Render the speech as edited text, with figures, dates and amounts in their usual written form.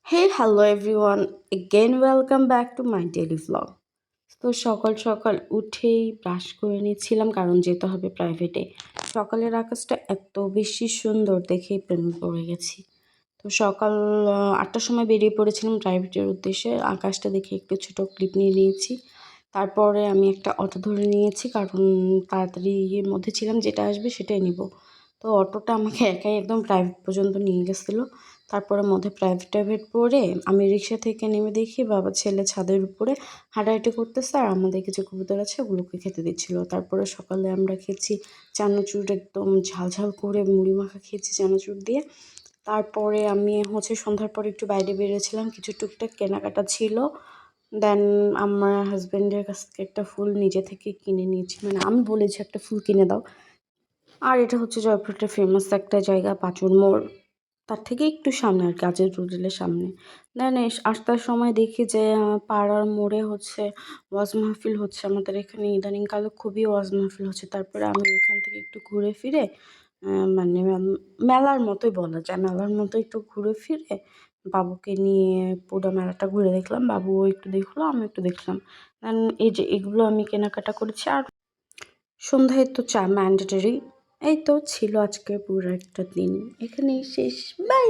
Hey, hello everyone. Again, welcome back to my daily vlog. তো সকাল সকাল উঠেই ব্রাশ করে নিচ্ছিলাম কারণ যেতে হবে প্রাইভেটে। সকালের আকাশটা এত বেশি সুন্দর দেখেই প্রেমে পড়ে গেছি। তো সকাল ৮টার সময় বেরিয়ে পড়েছিলাম প্রাইভেটের উদ্দেশ্যে। আকাশটা দেখে একটু ছোটো ক্লিপ নিয়ে নিয়েছি। তারপরে আমি একটা অটো ধরে নিয়েছি কারণ তাড়াতাড়ি ইয়ের মধ্যে ছিলাম, যেটা আসবে সেটাই নিব। তো অটোটা আমাকে একাই একদম প্রাইভেট পর্যন্ত নিয়ে গেছিলো। তারপরে মধ্যে প্রাইভেট পড়ে আমি রিক্সা থেকে নেমে দেখি বাবা ছেলে ছাদের উপরে হাঁটাহাঁটি করতেছে আর আমাদের কিছু কবুতর আছে ওগুলোকে খেতে দিচ্ছিল। তারপরে সকালে আমরা খেয়েছি চানাচুর, একদম ঝাল ঝাল করে মুড়ি মাখা খেয়েছি চানাচুর দিয়ে। তারপরে আমি সন্ধ্যার পরে একটু বাইরে বেরিয়েছিলাম, কিছু টুকটাক কেনাকাটা ছিল। দেন আমার হাজব্যান্ডের কাছ থেকে একটা ফুল নিজে থেকে কিনে নিয়েছি, মানে আমি বলেছি একটা ফুল কিনে দাও। আর এটা হচ্ছে জয়পুরহাটের ফেমাস একটা জায়গা, পাঁচুর মোড়, তার থেকে একটু সামনে আর কাজের হোটেলের সামনে। দেন আসার সময় দেখি যে পাড়ার মোড়ে ওয়াজ মাহফিল হচ্ছে। আমাদের এখানে ইদানিংকালে খুবই ওয়াজ মাহফিল হচ্ছে। তারপরে আমি ওইখান থেকে একটু ঘুরে ফিরে মানে মেলার মতোই বলা যায়, মেলার মতো একটু ঘুরে ফিরে বাবুকে নিয়ে পুরো মেলাটা ঘুরে দেখলাম। বাবুও একটু দেখলো, আমি একটু দেখলাম। দেন এই যে এগুলো আমি কেনাকাটা করেছি। আর সন্ধ্যায় তো চা ম্যান্ডেটরি। এই তো ছিল আজকে পুরো একটা দিন, এখানেই শেষ। বাই।